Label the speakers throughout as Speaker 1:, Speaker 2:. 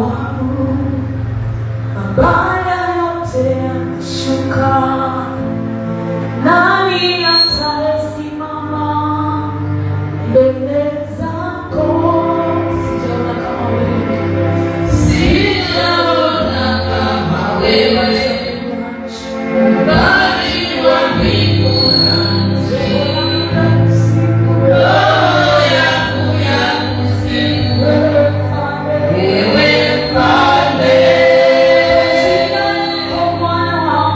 Speaker 1: wangu, mabaya yote yanashuka. Nani atasimama mbele zako? Sijaona kama wewe, sijaona kama wewe, mbali wa mbingu na nchi. Roho yangu yakusifu wewe Mfalme,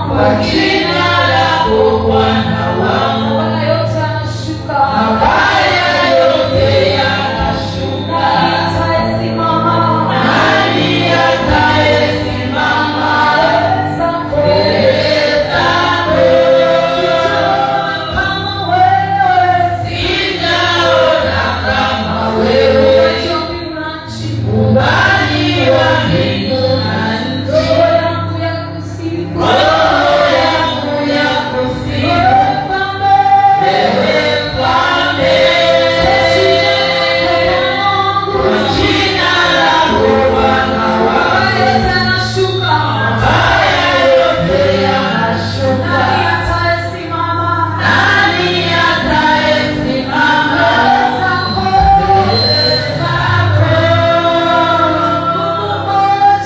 Speaker 1: kwa jina lako Bwana wangu. Mabaya yote yanashuka, mabaya yote yanashuka. Nani atayesimama mbele zako? Sijaona kama wewe, Muumbaji wa mbingu na nchi. Roho yangu yakusifu, roho yangu yakusifu wewe Mfalme, kwa jina lako Bwana wangu. Mabaya yote yanashuka, mabaya yote yanashuka. Nani atayesimama? Nani atayesimama mbele zako? Mungu mmoja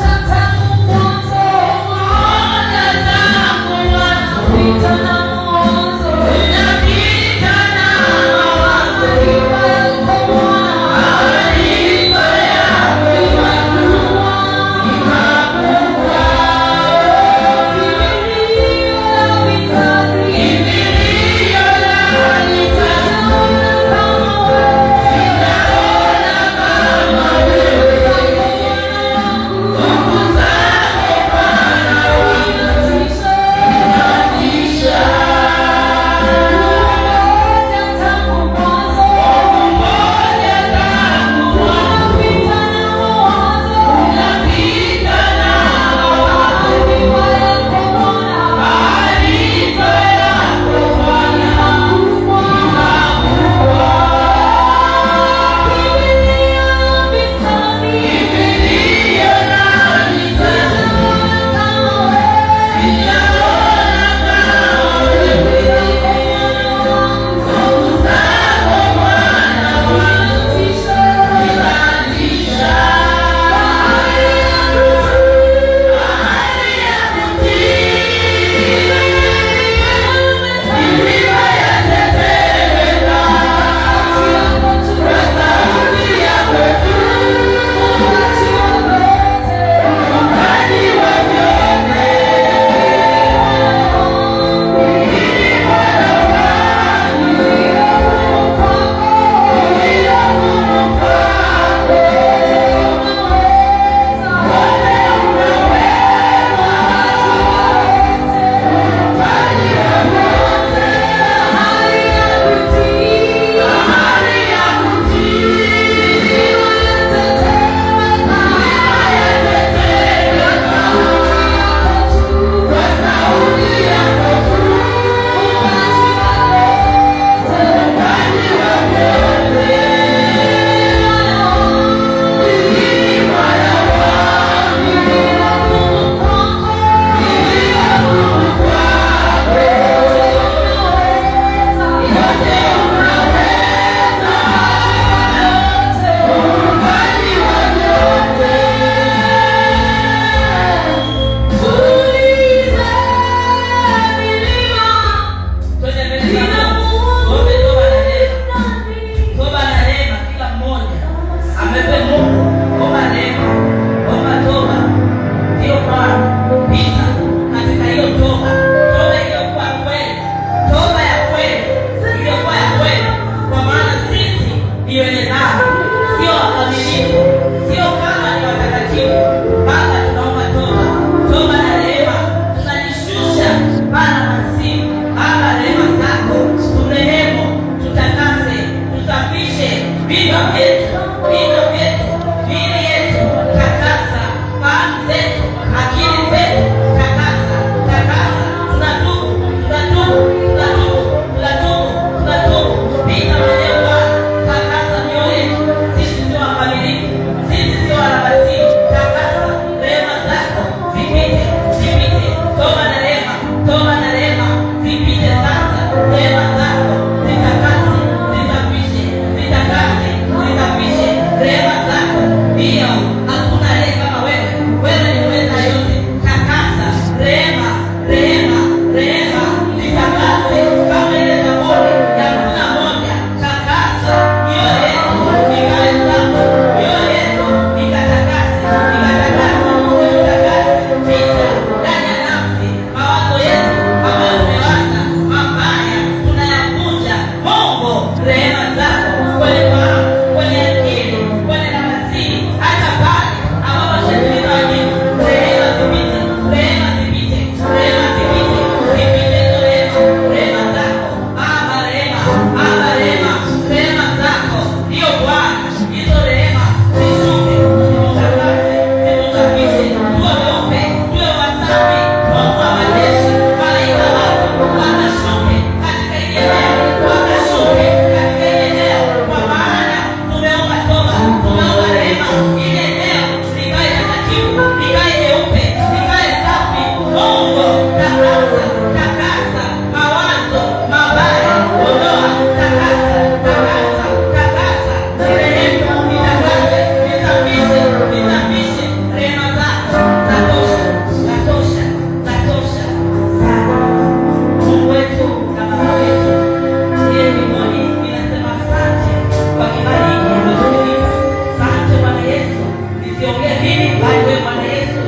Speaker 2: nini? Bali wewe Bwana Yesu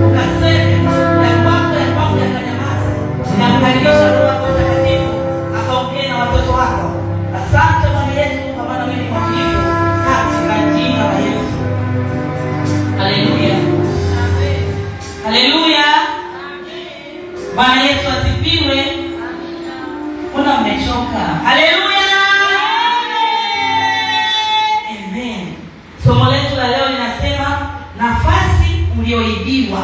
Speaker 2: ukaseme ya kwako yakanyamaza. Ninamkaribisha Roho wako Mtakatifu akaongee na watoto wako. Asante Bwana Yesu kwa maana wewe ni mwaminifu, katika jina la Yesu. Haleluya. Amen. Haleluya. Amen. Bwana Yesu asifiwe. Kuna mmechoka. Haleluya. Amen. Somo letu la leo linasema nafasi ulioibiwa.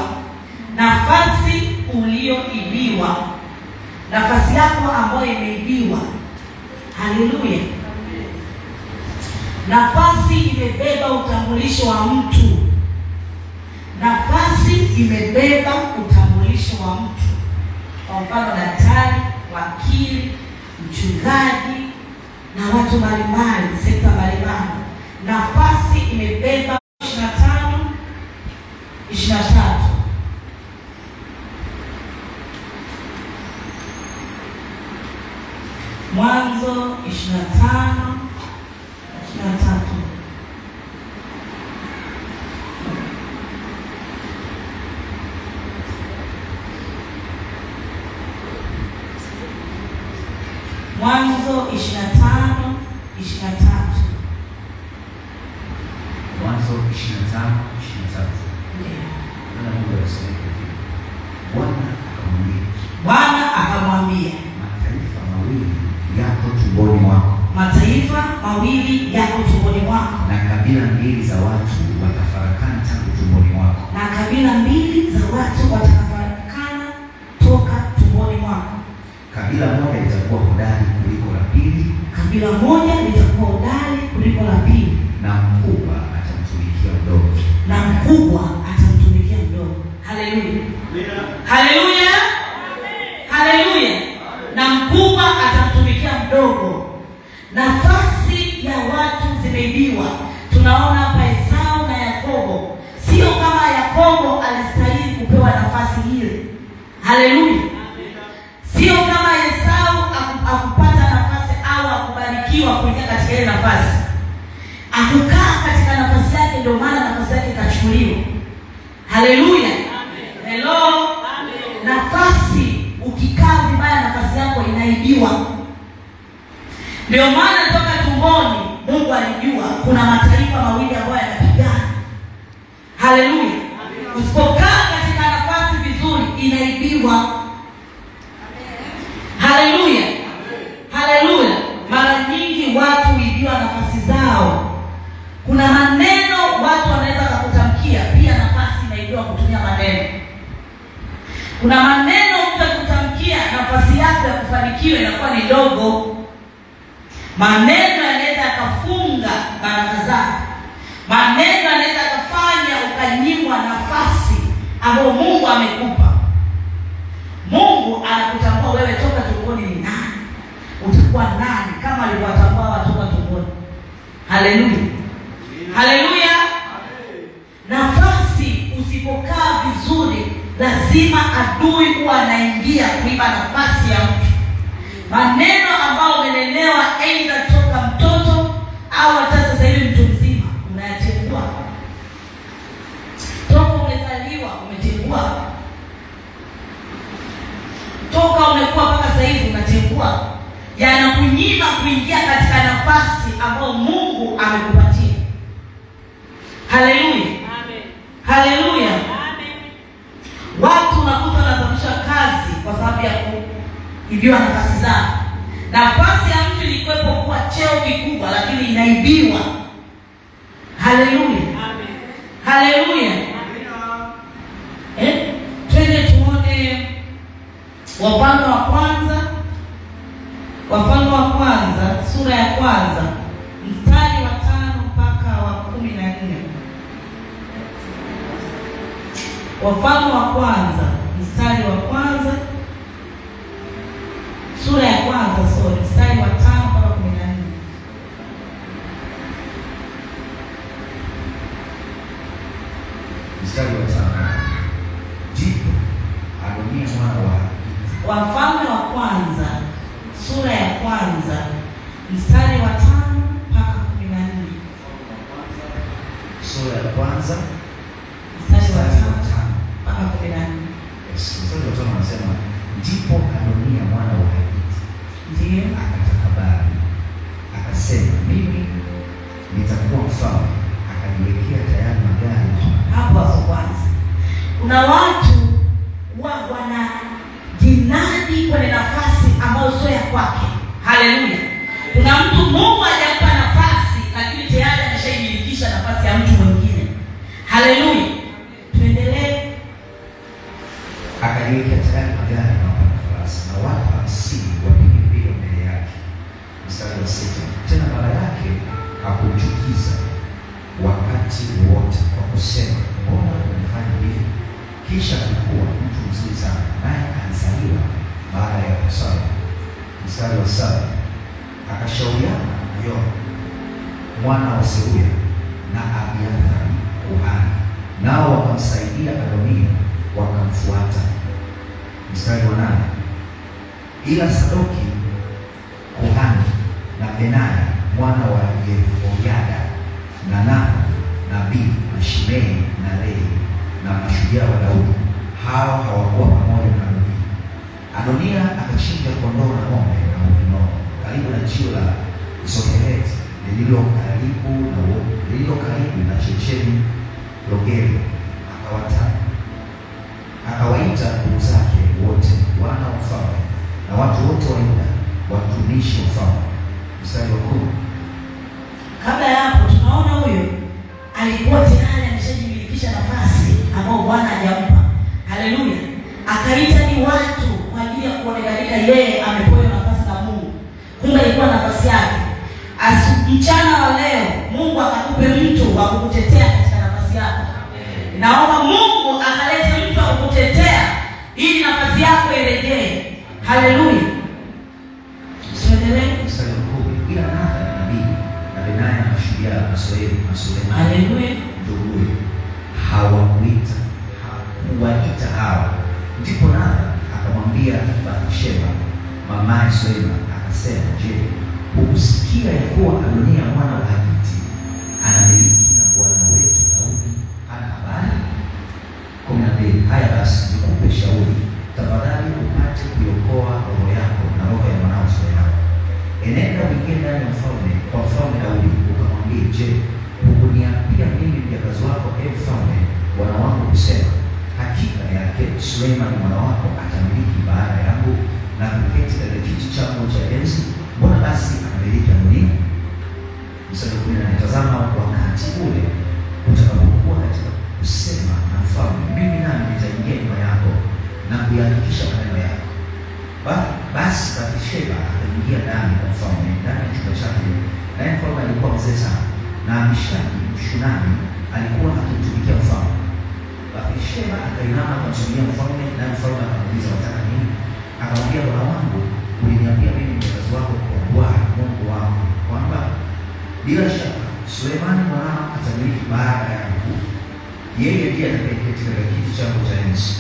Speaker 2: Nafasi ulioibiwa. Nafasi yako ambayo imeibiwa. Haleluya. Nafasi imebeba utambulisho wa mtu. Nafasi imebeba utambulisho wa mtu. Kwa mfano daktari, wakili, mchungaji na watu mbalimbali, sekta mbalimbali. Nafasi imebeba 25, 23. Mwanzo 25, 23. Mwanzo 25, 23.
Speaker 3: Mwanzo 25, 23.
Speaker 2: Bwana akamwambia,
Speaker 3: mataifa mawili yako tumboni mwako.
Speaker 2: Mataifa mawili yako tumboni mwako.
Speaker 3: Na kabila mbili za watu watafarakana tangu tumboni mwako.
Speaker 2: Na kabila mbili za watu watafarakana toka tumboni mwako.
Speaker 3: Kabila moja litakuwa hodari kuliko la pili.
Speaker 2: Kabila moja litakuwa hodari kuliko la pili.
Speaker 3: Na mkubwa atamtumikia mdogo.
Speaker 2: Na mkubwa atamtumikia mdogo. Haleluya. Haleluya. Haleluya. Na mkubwa atamtumikia mdogo. Nafasi ya watu zimeibiwa. Tunaona hapa Esau na Yakobo. Sio kama Yakobo alistahili kupewa nafasi ile. Haleluya. Sio kama Esau akupata nafasi au akubarikiwa kuingia katika ile nafasi. Akukaa katika nafasi yake, ndio maana nafasi yake ikachukuliwa. Haleluya. Hello. Amen. Nafasi ukikaa vibaya, nafasi yako inaibiwa. Ndio maana toka tumboni Mungu alijua kuna mataifa mawili ambayo yanapigana. Haleluya. Usipokaa katika nafasi vizuri, inaibiwa. Haleluya. Haleluya. Mara nyingi watu huibiwa nafasi zao. Kuna maneno watu wanaweza kukutamkia, pia nafasi inaibiwa kutumia maneno. Kuna maneno mtu akutamkia, nafasi yako ya kufanikiwa inakuwa ni dogo. Maneno yanaweza yakafunga baraka zako. Maneno yanaweza yakafanya ukanyimwa nafasi ambayo Mungu amekupa. Mungu anakutambua wewe toka tumboni ni nani. Utakuwa nani kama alivyowatambua watu toka tumboni. Haleluya. Haleluya. Nafasi usipokaa vizuri, lazima adui huwa anaingia kuiba nafasi ya mtu. Maneno ambayo umelelewa aidha toka mtoto au hata sasa hivi mtu mzima unayatengua. Toka umezaliwa umetengua. Toka umekuwa mpaka sasa hivi unatengua. Yanakunyima kuingia katika nafasi ambayo Mungu amekupatia. Haleluya. Amen. Haleluya. Amen. Watu unakuta wanazamisha kazi kwa sababu ya kuibiwa nafasi zao. Nafasi ya mtu ilikuwepo kuwa cheo kikubwa, lakini inaibiwa. Haleluya. Amen. Haleluya. Twende tuone Wafalme wa kwanza. Wafalme wa kwanza sura ya kwanza mstari wa 5 mpaka wa 14. Wafalme wa kwanza mstari wa kwanza sura ya kwanza mstari wa 5 mpaka 14.
Speaker 3: Mstari wa 5. Ndipo Adonia mwana wa
Speaker 2: Wafalme wa kwanza sura ya kwanza mstari wa 5 mpaka 14.
Speaker 3: Sura ya kwanza Ndipo Adonia mwana wa Hagiti
Speaker 2: Ndiyo.
Speaker 3: akatakabari, akasema, mimi nitakuwa mfalme. Akajiwekea tayari magari.
Speaker 2: Hapo kwanza kuna watu wanajinadi kwenye nafasi ambayo sio ya kwake. Haleluya. Kuna mtu Mungu hajampa nafasi, lakini tayari ameshaimilikisha nafasi ya mtu mwingine. Haleluya. Tuendelee.
Speaker 3: Akajiwekea tayari magari na wapanda farasi na watu 50 wapige mbio mbele yake. Mstari wa 6. Tena baba yake hakumchukiza wakati wote kwa kusema, mbona umefanya hivi? Kisha alikuwa mtu mzuri sana, naye alizaliwa baada ya kusali. Mstari wa 7. Akashauriana na Yoabu mwana wa Seruya na Abiathari kuhani, nao wakamsaidia Adonia, wakamfuata. Mstari wa 8. Ila Sadoki kuhani na Benaya mwana wa Yehoyada na Nathan nabii na Shimei na Rei na mashujaa wa Daudi, hao hawakuwa pamoja na Adonia. Adonia akachinja kondoo na ng'ombe na mvinoo karibu na jiwe la Zoheleti lililo karibu na chemchemi Rogeli. Akawaita ndugu zake wote, wana wa mfalme na watu wote wa Yuda, watumishi wa mfalme. Mstari wa 10.
Speaker 2: Kabla ya hapo tunaona huyo alikuwa tayari ameshajimilikisha nafasi ambayo Bwana hajampa. Haleluya. Akaita ni watu kwa ajili ya kuonekanika yeye amepewa nafasi na Mungu. Kumbe ilikuwa nafasi yake. Mchana wa leo Mungu akakupe mtu wa kukutetea katika nafasi yako. Naomba Mungu akalete mtu wa kukutetea ili nafasi yako irejee. Haleluya. Tuendelee.
Speaker 3: Mstari wa 10. Ila Nathan nabii na Benaya na mashujaa na Sulemani,
Speaker 2: haleluya,
Speaker 3: nduguye, hawaita hawa. Ndipo Nathan akamwambia Bathsheba mamaye Sulemani, akasema, je, hukusikia ya kuwa Adonia mwana wa Hagiti anamiliki na bwana wetu Daudi hana habari? 12. Haya basi, nikupe shauri, tafadhali upate kuiokoa roho yako na roho ya mwanao Sulemani. Enenda uingie ndani ya mfalme kwa mfalme Daudi, ukamwambie, je, hukuniapia mimi mjakazi wako, mfalme bwana wangu, kusema, hakika yake Sulemani mwana wako atamiliki baada yangu na kuketi katika kiti changu cha enzi? Mbona basi anamiliki Adonia? Mstari wa 14. Tazama, wakati ule utakapokuwa katika kusema na mfalme, mimi nami nitaingia nyuma yako na kuyahakikisha maneno yako. Basi Bathsheba akaingia ndani kwa mfalme, ndani ya chumba chake, naye mfalme alikuwa mzee sana, na Abishai Mshunami alikuwa akimtumikia mfalme. Bathsheba akainama kumtumikia mfalme, naye mfalme akamuuliza, wataka nini? Akamwambia, bwana wangu, uliniambia mimi mjakazi wako kwa Bwana Mungu wangu kwamba bila shaka Sulemani mwanao atamiliki baada yangu, yeye ndiye atakayeketi katika kiti changu cha enzi.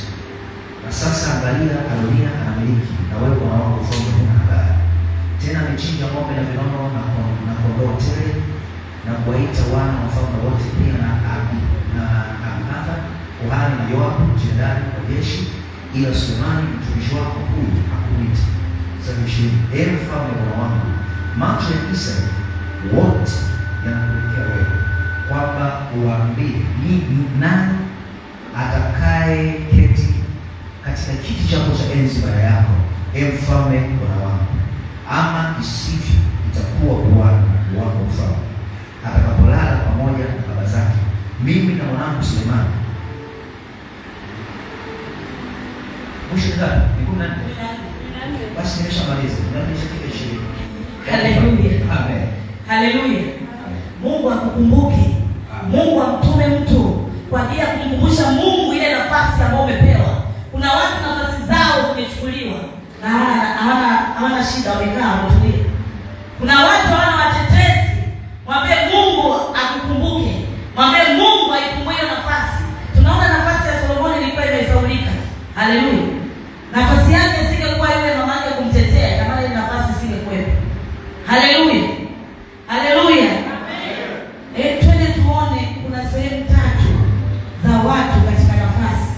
Speaker 3: Na sasa angalia, Adonia anamiliki, na wewe bwana wangu mfalme huna habari. Tena amechinja ng'ombe na vinono na kondoo tele, na kuwaita wana wa mfalme wote, pia na Abinadab kuhani na Yoabu jemadari wa jeshi, ila Sulemani mtumishi wako huyu hakuita. Sasa mfalme bwana wangu, macho ya Israeli wote yanakuelekea wewe, kwamba uwaambie ni nani atakaye keti katika kiti chako cha enzi baada yako, mfalme bwana wangu, ama isivyo itakuwa bwana wako mfalme atakapolala pamoja na baba zake, mimi na mwanangu Sulemani. Mwisho ngapi? Ni 14. Basi nimeshamaliza. Nimeshafika 20.
Speaker 2: Haleluya.
Speaker 3: Amen.
Speaker 2: Haleluya. Mungu akukumbuke. Mungu amtume mtu kwa ajili ya kumkumbusha Mungu ile nafasi ambayo umepewa. Kuna watu nafasi zao zimechukuliwa na hawana shida, wamekaa wametulia. Kuna watu hawana watetezi. Mwambie Mungu akukumbuke. Mwambie Mungu aikumbuke hiyo nafasi. Tunaona nafasi ya Solomoni ilikuwa imesaulika. Haleluya. Nafasi yake singekuwa yule mama yake kumtetea, kama ile nafasi singekuwepo. Haleluya. Haleluya. Amen. Twende tuone kuna sehemu 3 za watu katika nafasi.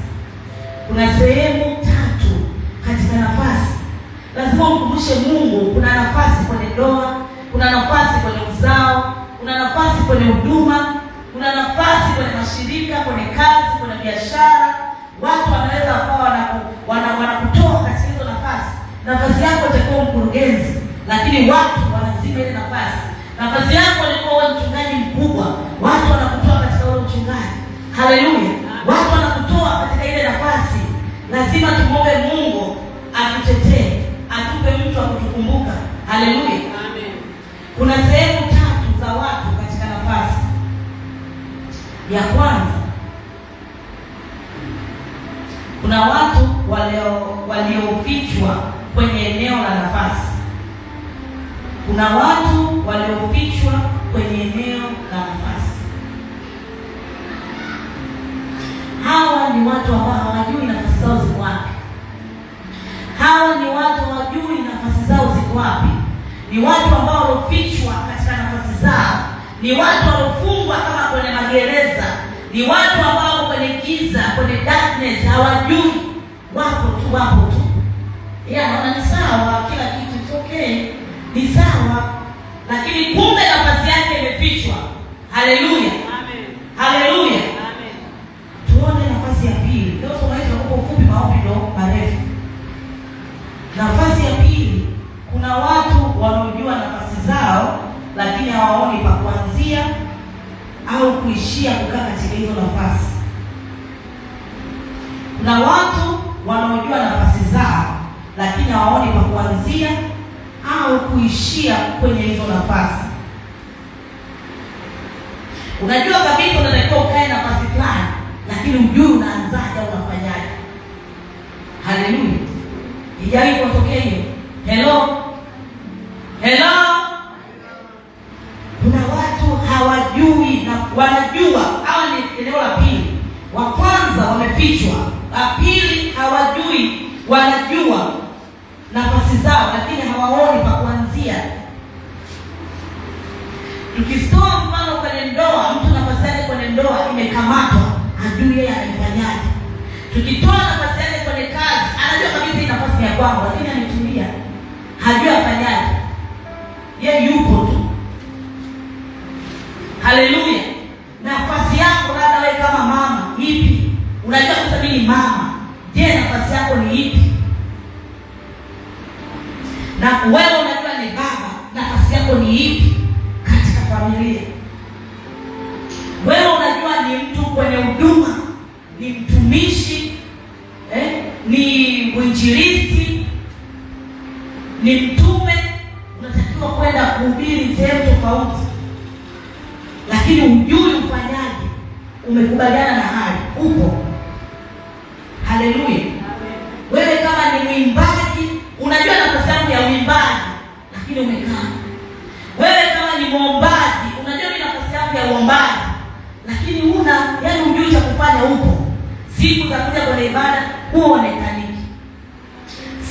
Speaker 2: Kuna sehemu 3 katika nafasi. tumkumbushe Mungu, kuna nafasi kwenye ndoa, kuna nafasi kwenye uzao, kuna nafasi kwenye huduma, kuna nafasi kwenye mashirika, kwenye kazi, kwenye biashara. Watu wanaweza wakawa wanakutoa katika hizo nafasi. Nafasi yako itakuwa mkurugenzi, lakini watu wanazima ile nafasi. Nafasi yako ilikuwa wewe mchungaji mkubwa, watu wanakutoa katika ule uchungaji. Haleluya. Watu wanakutoa katika ile nafasi. Lazima tumwombe Mungu atutetee, atupe mtu wa kutukumbuka. Haleluya.
Speaker 1: Amen. Kuna
Speaker 2: sehemu tatu za watu katika nafasi. Ya kwanza, kuna watu waliofichwa kwenye eneo la nafasi. Kuna watu waliofichwa kwenye eneo la nafasi. Hawa ni watu ambao hawajui nafasi zao ziko wapi. Hawa ni watu hawajui nafasi zao ziko wapi. Ni watu ambao waliofichwa katika nafasi zao. Ni watu waliofungwa kama kwenye magereza. Ni watu ambao kwenye giza, kwenye darkness, hawajui. Wapo tu. Anaona ni sawa, kila kitu it's okay. Ni sawa. Lakini kumbe nafasi yake imefichwa. Haleluya.
Speaker 1: Amen.
Speaker 2: Haleluya.
Speaker 1: Amen.
Speaker 2: Tuone nafasi ya pili. Leo somo letu kwa ufupi, maombi ndo marefu. Nafasi ya pili, kuna watu wanaojua nafasi zao lakini hawaoni pa kuanzia au kuishia kukaa katika hizo nafasi. Kuna watu wanaojua nafasi zao lakini hawaoni pa kuanzia au kuishia kwenye hizo nafasi. Unajua kabisa unatakiwa ukae nafasi fulani, lakini hujui unaanzaje au unafanyaje. Haleluya. Ijawahi kutokea hiyo? Hello. Kuna watu hawajui na wanajua. Hawa ni eneo la pili. Wa kwanza wamefichwa, wa pili hawajui, wanajua nafasi zao lakini hawaoni pa kuanzia. Tukitoa mfano kwenye ndoa, mtu nafasi yake kwenye ndoa imekamatwa, hajui yeye anaifanyaje. Tukitoa nafasi yake kwenye kazi, anajua kabisa hii nafasi ni ya kwangu, lakini ametulia, hajui afanyaje. Yeye yupo tu. Haleluya. Nafasi yako labda wewe kama mama, ipi? Unajua kabisa mimi ni mama. Je, nafasi yako ni ipi? Na wewe unajua ni baba, nafasi yako ni ipi katika familia? Wewe unajua ni mtu kwenye huduma, ni mtumishi, ni mwinjilisti, ni mtume, unatakiwa kwenda kuhubiri sehemu tofauti, lakini hujui ufanyaje. Umekubaliana na hali, upo. Haleluya. Wewe kama ni mwimbaji, unajua nafasi yako ya uimbaji, lakini umekaa. Wewe kama ni muombaji, unajua ni nafasi yako ya uombaji, lakini hujui cha kufanya. Upo. Siku za kuja kwenye ibada huonekaniki.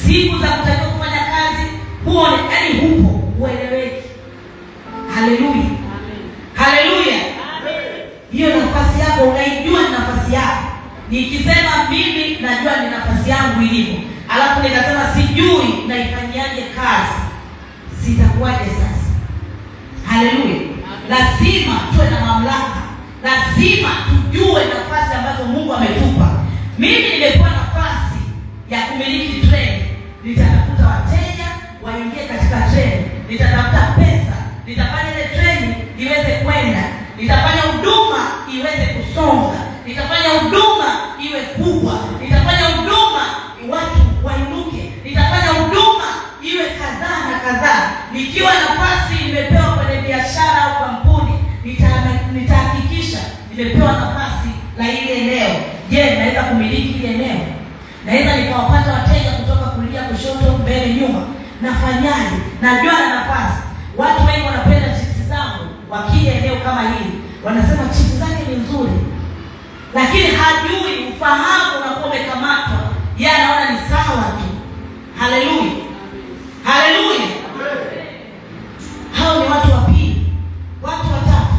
Speaker 2: Siku za kutakiwa kufanya kazi huonekani, hupo, hueleweki. Haleluya. Haleluya. Hiyo nafasi yako unaijua ni nafasi yako. Nikisema mimi najua ni nafasi yangu ilivyo, alafu nikasema sijui naifanyaje kazi, sitakuwaje sasa? Haleluya. Lazima tuwe na mamlaka. Lazima tujue nafasi ambazo Mungu ametupa. Mimi nimepewa nafasi ya kumiliki treni. Nitatafuta wateja waingie katika treni. Nitatafuta pesa. Nitafanya ile treni iweze kwenda. Nitafanya huduma iweze kusonga. Nitafanya huduma iwe kubwa. Nitafanya huduma watu wainuke. Nitafanya huduma iwe kadhaa na kadhaa. Nikiwa nafasi nimepewa kwenye biashara au kampuni, nitahakikisha nimepewa nafasi la ile eneo. Je, naweza kumiliki ile eneo? Naweza nikawapata wateja kutoka kulia, kushoto, mbele, nyuma? Nafanyaje? Najua na nafasi. Watu wengi wanapenda chips zangu, wakija eneo kama hili wanasema chips zake ni nzuri, lakini hajui, ufahamu unakuwa umekamatwa. Yeye anaona ni sawa tu. Haleluya. Haleluya. Hao ni watu wa pili. Watu watatu,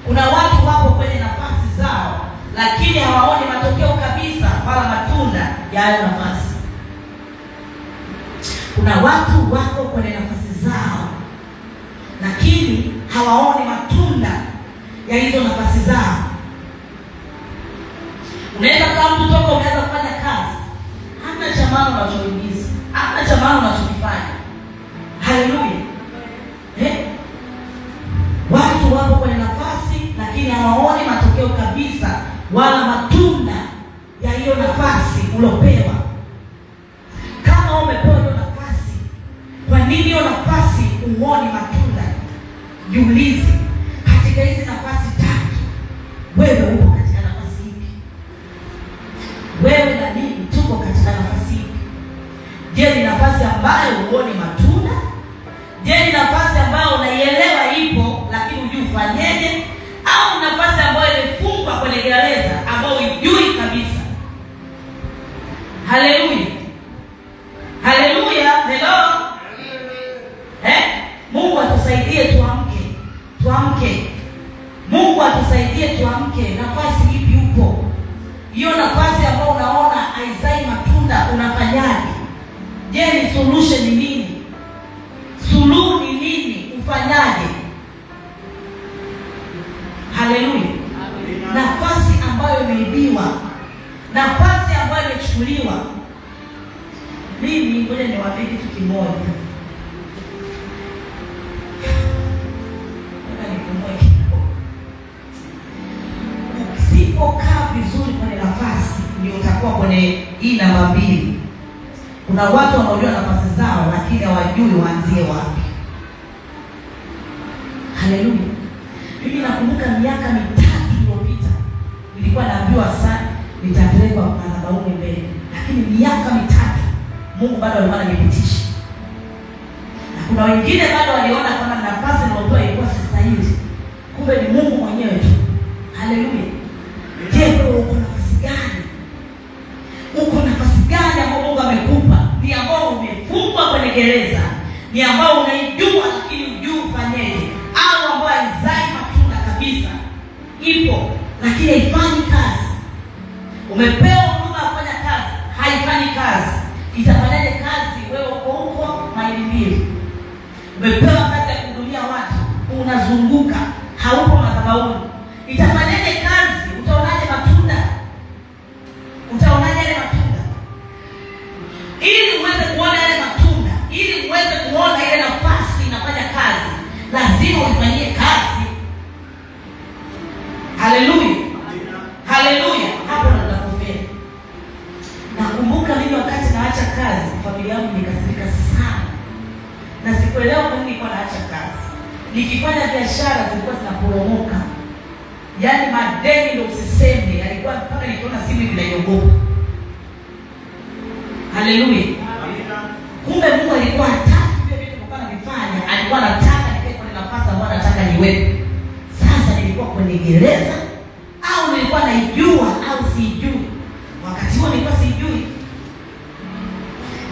Speaker 2: kuna watu wapo kwenye nafasi zao lakini hawaoni matokeo kabisa wala matunda ya hayo nafasi. Kuna watu wako kwenye nafasi zao, lakini hawaoni matunda ya hizo nafasi zao. Unaweza kama mtu toka unaweza kufanya kazi, hana cha maana unachoingiza, hana cha maana unachokifanya. Haleluya. Watu wako kwenye nafasi lakini hawaoni matokeo kabisa, wala matunda ya hiyo nafasi uliopewa. Kama umepewa hiyo nafasi, kwa nini hiyo nafasi uone matunda? Jiulize, katika hizi nafasi tatu, wewe uko katika nafasi ipi? Wewe na mimi tuko katika nafasi ipi? Je, ni nafasi ambayo uone matunda? Je, ni nafasi ambayo unaielewa ipo lakini hujui ufanyeje? Au nafasi ambayo imefungwa kwenye gereza ambayo hujui kabisa? Haleluya. Haleluya. Hello. Mungu atusaidie tuamke. Tuamke. Mungu atusaidie tuamke. Nafasi ipi upo? Hiyo nafasi ambayo unaona haizai matunda unafanyaje? Je, ni solution ni nini? Suluhu ni nini? Ufanyaje? Haleluya. Nafasi ambayo imeibiwa, nafasi ambayo imechukuliwa. Mimi ngoja niwaambie kitu kimoja. Usipokaa vizuri kwenye nafasi, ndio utakuwa kwenye hii namba 2. Kuna watu wanaojua nafasi zao lakini hawajui waanzie wapi. Haleluya. Mimi nakumbuka miaka 3 iliyopita nilikuwa naambiwa sana nitapelekwa madhabahuni mbele, lakini miaka 3 Mungu bado alikuwa ananipitisha. Na kuna wengine bado waliona kama nafasi niliyopewa ilikuwa sistahili. Kumbe ni Mungu mwenyewe tu. Haleluya. Je, wewe uko nafasi gani? Uko nafasi gani ambayo Mungu amekupa? Ni ambao umefungwa kwenye gereza, ni ambao unaijua lakini hujui ufanyeje, au ambao haizai matunda kabisa? Ipo lakini haifanyi kazi. Umepewa huduma ya kufanya kazi, haifanyi kazi. Itafanyaje kazi wewe uko huko maili mbili? Umepewa kazi ya kuhudumia watu, unazunguka, haupo madhabahuni. Itafanyaje kazi? Utaonaje matunda? Utaonaje yale matunda? Ili uweze kuona yale matunda, ili uweze kuona ile nafasi inafanya kazi, lazima uifanyie kazi. Haleluya. Haleluya. Hapo ndo tunakufia. Nakumbuka mimi wakati naacha kazi, familia yangu nikasirika sana. Na sikuelewa kwa nini nilikuwa naacha kazi. Nikifanya biashara zilikuwa zinaporomoka. Yaani madeni ndio usiseme, yalikuwa mpaka nikiona simu vinayogopa. Haleluya. Kumbe Mungu alikuwa hataki vile vitu nilikuwa navifanya, alikuwa anataka nikae kwenye nafasi ambayo anataka niwepo. Sasa nilikuwa kwenye gereza au nilikuwa naijua au sijui? Wakati huo nilikuwa sijui.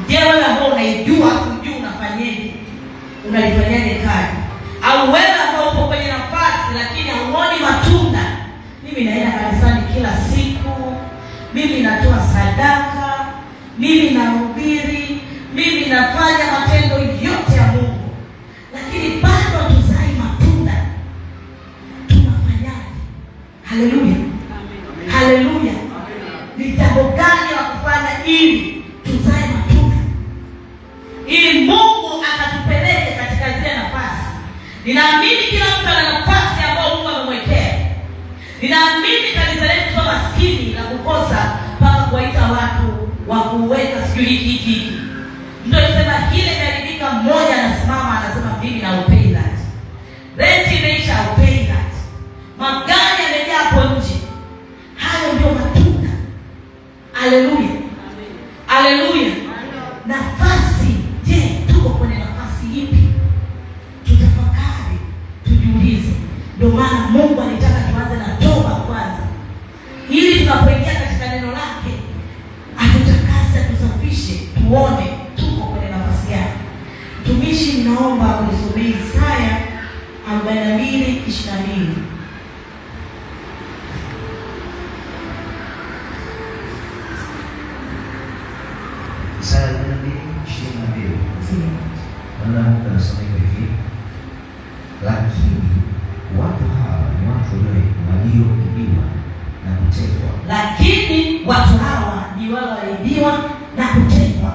Speaker 2: Je, wewe ambao unaijua hujui unafanyaje? Unalifanyaje kazi? Au wewe ambao uko kwenye nafasi lakini hauoni matunda? Mimi naenda kanisani kila siku, mimi natoa sadaka, mimi nahubiri, mimi nafanya matendo yote ya Mungu, lakini bado hatuzai matunda. Tunafanyaje? Haleluya. Haleluya. Ni jambo gani la kufanya ili tuzae matunda, ili Mungu akatupeleke katika zile nafasi? Ninaamini kila mtu ana nafasi ambayo Mungu amemwekea. Ninaamini kanisa letu sio maskini na kukosa mpaka kuwaita watu wa kuweka sijui hiki. Ndio sema kile imeharibika, mmoja anasimama anasema mimi na upay that. Rent imeisha, upay that. Magari yamejaa hapo nje. Hayo ndio matunda. Haleluya. Haleluya. Nafasi, je, tuko kwenye nafasi ipi? Tutafakari, tujiulize. Ndio maana Mungu alitaka tuanze na toba kwanza, ili tunapoingia katika neno lake atutakase, tusafishe, tuone tuko kwenye nafasi gani. Mtumishi, naomba unisomee Isaya 42:22.
Speaker 3: Isaya 42:22. Neno la Mungu linasema hivi, lakini watu hawa ni watu walioibiwa na kutekwa.
Speaker 2: Lakini watu hawa ni wale walioibiwa na kutekwa.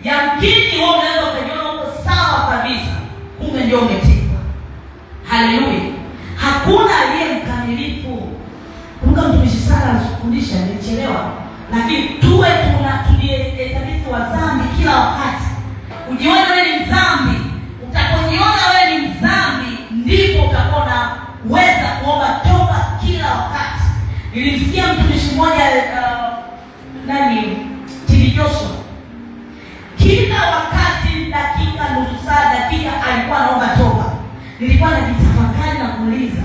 Speaker 2: Yamkini wewe unaweza ukajiona uko sawa kabisa, kumbe ndio umetekwa. Haleluya! Hakuna aliye mkamilifu. Kumbuka mtumishi Sara alifundisha, nilichelewa, lakini tuwe tunajihesabisi wa dhambi kila wakati. Ujione wewe ni mdhambi. Utakapojiona wewe ni mdhambi, ndipo utakuwa unaweza kuomba toba kila wakati. Nilimsikia mtumishi mmoja Tili Joshua, kila wakati, dakika, nusu saa, dakika alikuwa anaomba toba. Nilikuwa najitafakari na kuuliza,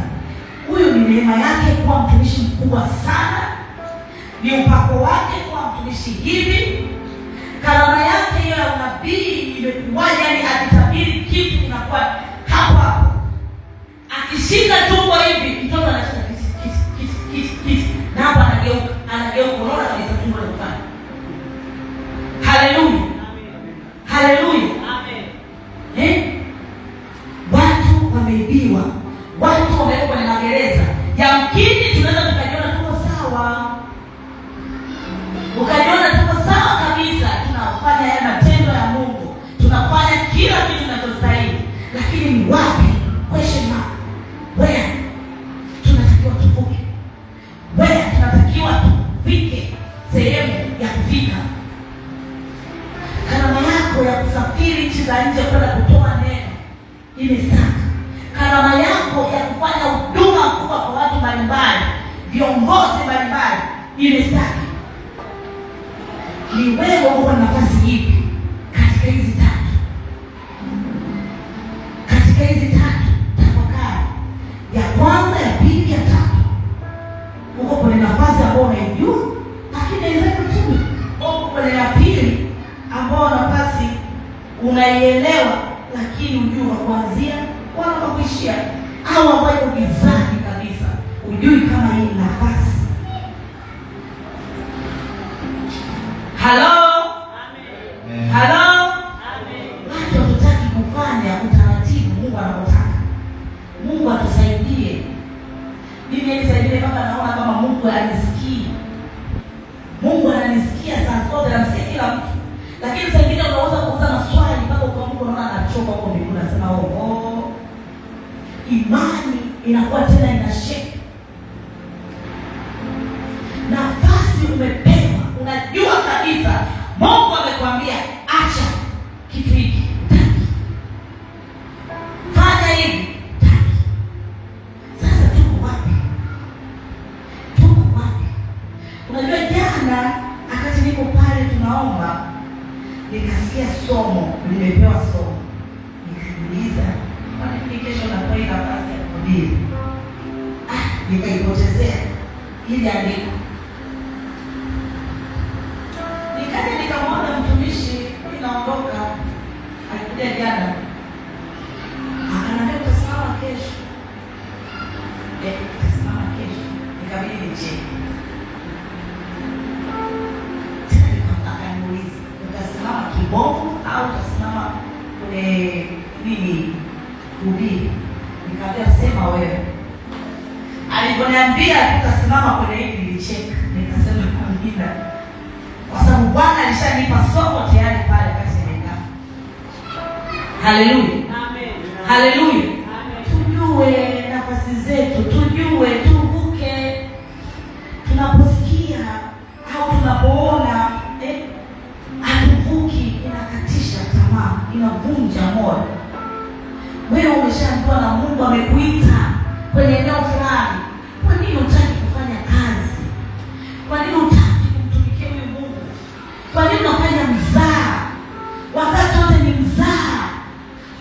Speaker 2: huyu ni neema yake kuwa mtumishi mkubwa sana? Ni upako wake kuwa mtumishi hivi? Karama yake hiyo ya unabii imekuwaje? Yani akitabiri kitu kinakuwa hapo hapo, akishika tumbo hivi mtoto anacheza kisi na hapo anageuka, unaona kabisa tumbo linafanya. Haleluya, haleluya, amen. Watu wameibiwa, watu wamewekwa kwenye magereza. Yamkini tunaweza tukajiona tuko sawa, ukajiona tuko sawa kabisa, tunafanya haya matendo ya Mungu, tunafanya kila kitu tunachostahili, lakini ni wapi? Question mark. Where tunatakiwa tuvuke? Where tunatakiwa tufike sehemu ya kufika? Karama yako ya kusafiri nchi za nje kwenda kutoa neno imesaka. Karama yako ya kufanya huduma kubwa kwa watu mbalimbali, viongozi mbalimbali, imesaka. Ni wewe uko na nafasi ipi katika hizi tatu? Katika hizi tatu tafakari. Ya kwanza, ya pili, ya tatu. Uko kwenye nafasi ambayo unaijua, lakini inaweza kutumia. Uko kwenye ya pili ambayo nafasi unaielewa, lakini hujui wa kuanzia wala wa kuishia, au ambayo iko gizani kabisa, hujui kama hii nafasi. Halo? Amen. Halo? Amen. Watu hatutaki kufanya utaratibu Mungu anataka. Mungu atusaidie. Mimi nisaidie mpaka naona kama Mungu anisikii. Mungu ananisikia sana, sote anasikia kila mtu. Lakini sasa hivi unaweza kuuliza maswali mpaka ukaamka unaona anachoka huko mbinguni, anasema imani inakuwa tena inashake. Nafasi umepewa, unajua kabisa Mungu amekwambia acha kitu hiki, fanya hivi. Sasa tuko wapi? Tuko wapi? Unajua jana wakati niko pale tunaomba, nikasikia somo, nimepewa somo. Nikajiuliza, kwa nini kesho napewa nafasi ya kuhubiri? Nikaipotezea ili andiko. Nikaja nikamwona mtumishi, ninaondoka, alikuja jana. Akaniambia utasimama kesho. Utasimama kesho. Nikabidi nicheke. Akaniuliza, utasimama kibovu au utasimama kwenye nini kuhubiri? Nikamwambia sema wewe. Aliponiambia utasimama kwenye hili, nilicheka. Nikasema amina. Kwa sababu Bwana alishanipa somo tayari pale wakati nimekaa. Haleluya. Amen. Haleluya. Amen. Tujue nafasi zetu, tujue tuvuke. Tunaposikia au tunapoona hatuvuki, inakatisha tamaa, inavunja moyo. Wewe umeshaambiwa na Mungu amekuita kwenye eneo fulani. Kwa nini unataka kufanya kazi? Kwa nini unataka kumtumikia huyu Mungu? Kwa nini unafanya mzaa? Wakati wote ni mzaa.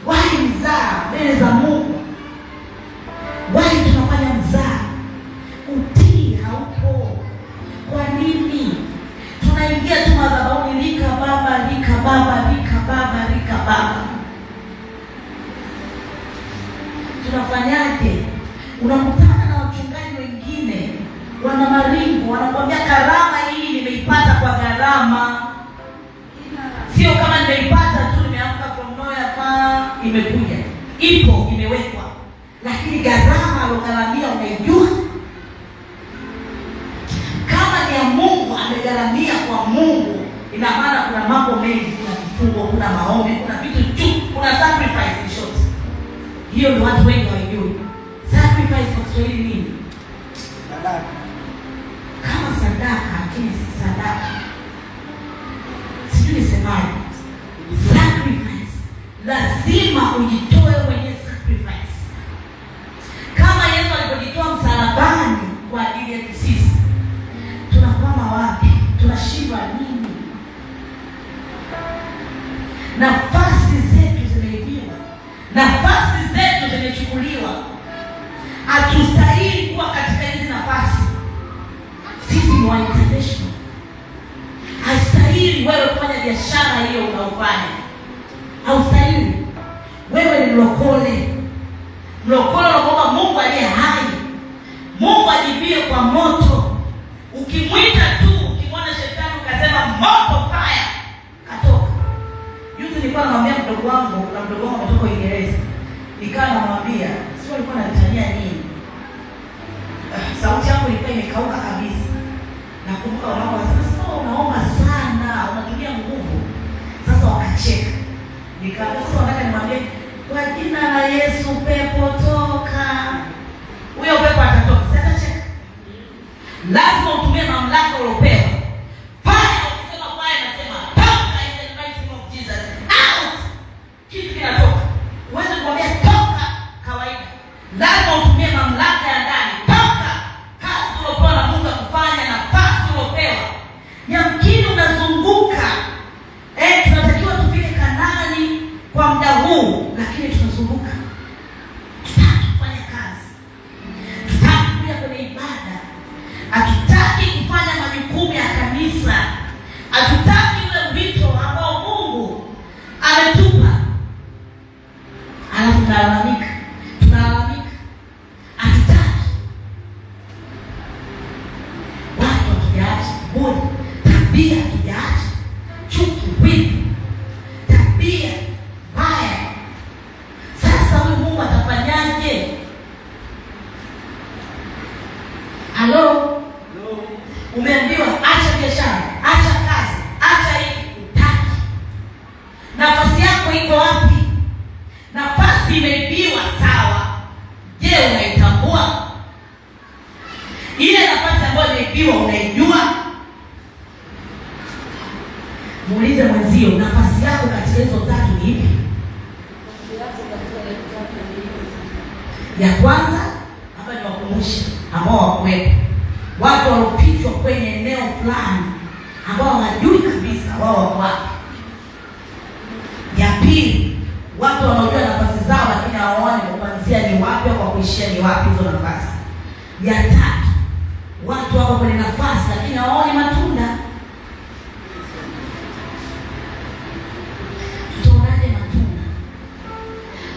Speaker 2: Wahi mzaa mbele za Mungu. Wahi tunafanya mzaa. Utii haupo. Kwa nini? Tunaingia tu madhabahuni, lika baba, lika baba, lika baba, lika baba. Tunafanyaje? Unakutana na wachungaji wengine wana maringo, wanakuambia karama hii nimeipata kwa gharama. Sio kama nimeipata tu nimeamka from nowhere. imekuja, ipo, imewekwa, lakini gharama alogharamia unaijua? Kama ni ya Mungu, amegharamia kwa Mungu, ina maana kuna mambo mengi, kuna kifungo, kuna maombi, kuna vitu tu, kuna sacrifice in short. Hiyo ndio watu wengi hawajui. Sacrifice kwa Kiswahili nini?
Speaker 1: Sadaka.
Speaker 2: Kama sadaka, lakini si sadaka. Sijui nisemaje. Sacrifice. Lazima ujitoe kwenye sacrifice. Kama Yesu alipojitoa msalabani kwa ajili yetu sisi, tunakwama wapi? Tunashindwa nini? Nafasi zetu zimeibiwa. Nafasi zetu zimechukuliwa. Hatustahili kuwa katika hizi nafasi. Sisi ni wa international. Haistahili wewe kufanya biashara hiyo unaofanya. Haustahili. Wewe ni mlokole. Mlokole unaomba Mungu aliye hai. Mungu ajibie kwa moto. Ukimwita tu, ukimwona shetani ukasema moto, fire, katoka. Juzi nilikuwa namwambia mdogo wangu, na mdogo wangu ametoka Uingereza. Nikawa namwambia, sio alikuwa ananitania nini? Sauti yako ilikuwa imekauka kabisa. Nakumbuka wanao sasa, unaomba sana, unatumia nguvu. Sasa wakacheka. Nikawa sasa nataka nimwambie, kwa jina la Yesu pepo toka. Huyo pepo atatoka. Sasa cheka. Lazima utumie mamlaka uliopewa. Pale ukisema pale nasema toka in the mighty name of Jesus. Out. Kitu kinatoka. Uweze kumwambia toka kawaida. Lazima utumie mamlaka ya ndani. Toka. Kazi uliopewa na Mungu kufanya, na nafasi uliopewa. Yamkini unazunguka. Tunatakiwa tufike Kanaani kwa muda huu, lakini tunazunguka. Tutaki kufanya kazi. Tutaki kuja kwenye ibada. Hatutaki kufanya majukumu ya kanisa. Hatutaki ule wito ambao Mungu ametupa. Alafu tunalalamika. Hatutaki. Watu hatujaacha. Bodi. Tabia hatujaacha. Chuki, wivu. Tabia mbaya. Sasa huyu Mungu atafanyaje? Halo? Umeambiwa acha biashara, acha kazi, acha hii, utaki. Nafasi yako iko wapi? Nafasi imeibiwa, sawa. Je, unaitambua? Ile nafasi ambayo imeibiwa unaijua? Muulize mwenzio, nafasi yako katika hizo tatu ni ipi? Ya kwanza, hapa ni wakumbushe ambao wakuwepo. Watu walofichwa kwenye eneo fulani ambao hawajui kabisa wao wako wapi. Ya pili, watu wanaojua nafasi zao lakini hawaoni kuanzia ni wapi au kuishia ni wapi hizo nafasi. Ya tatu, watu wako kwenye nafasi lakini hawaoni matunda.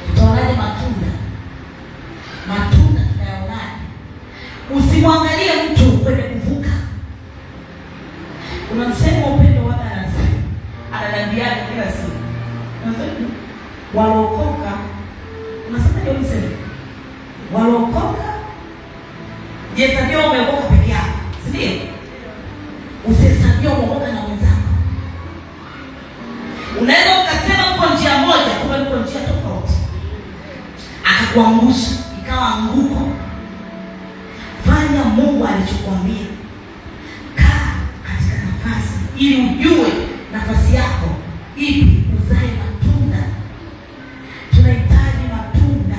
Speaker 2: Tutaonaje matunda? Matunda tunayaonaje? Usimwangalie mtu kwenye kuvuka. Kuna msemo upendo wake ananiambia kila siku. Unasema walokoka. Unasema ndio msemo. Walokoka. Jesabia umeokoka peke yako. Si ndio? Usisabia umeokoka na wenzako. Unaweza ukasema uko njia moja, kumbe uko njia tofauti. Akakuangusha, ikawa anguko. Fanya Mungu alichokuambia. Kaa katika nafasi ili ujue nafasi yako ipi, uzae matunda. Tunahitaji matunda.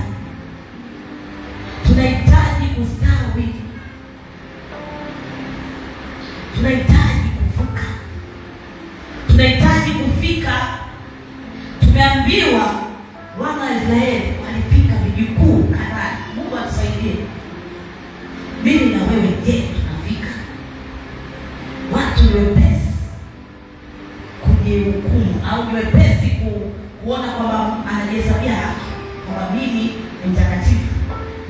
Speaker 2: Tunahitaji kustawi. Tunahitaji kuvuka. Tunahitaji kufika. Tumeambiwa wana wa Israeli walifika miji kuu Kanaani. Mungu atusaidie. Mimi na wewe, je, tunafika? Watu ni wepesi kujihukumu au ni wepesi kuona kwamba anajihesabia haki, kwamba mimi ni mtakatifu,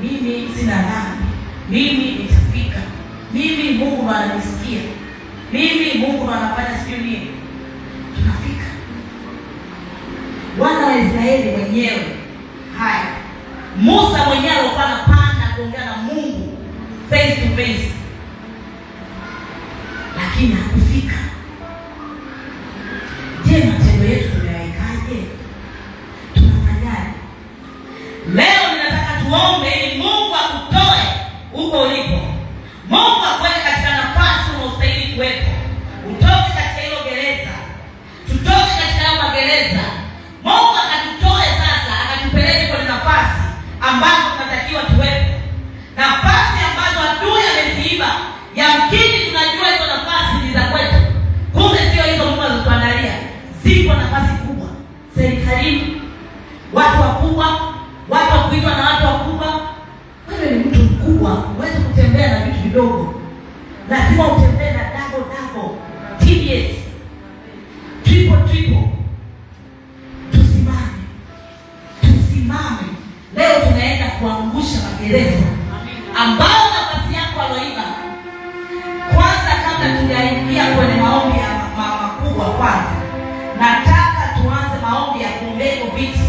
Speaker 2: mimi sina dhambi, mimi nitafika, mimi Mungu ndo ananisikia, mimi Mungu ndo anafanya sijui nini. Tunafika. Wana wa Israeli wenyewe Haya, Musa mwenyewe alikuwa anapanda kuongea na Mungu face to face, lakini hakufika. Je, matendo yetu tumeyaikaje? Tunafanyaje? Leo ninataka tuombe ili Mungu akutoe huko ulipo. Mungu akuweke katika nafasi unayostahili kuwepo. Utoke katika hilo gereza. Tutoke katika hayo magereza. Mungu akatutoe sasa, akatupeleke kwenye nafasi ambazo tunatakiwa tuwepo. Nafasi ambazo adui ameziiba. Yamkini tunajua hizo nafasi ni za kwetu. Kumbe sio hizo Mungu alizotuandalia. Zipo nafasi kubwa serikalini, watu wakubwa, watu wa kuitwa na watu wakubwa. Wewe ni mtu mkubwa, huwezi kutembea na vitu vidogo. Lazima utembee na double, TDS, triple. Tusimame. Leo tunaenda kuangusha magereza ambao nafasi yako aloiba. Kwanza, kabla tujaingia kwenye maombi ya makubwa, kwanza nataka tuanze maombi ya kuombea viti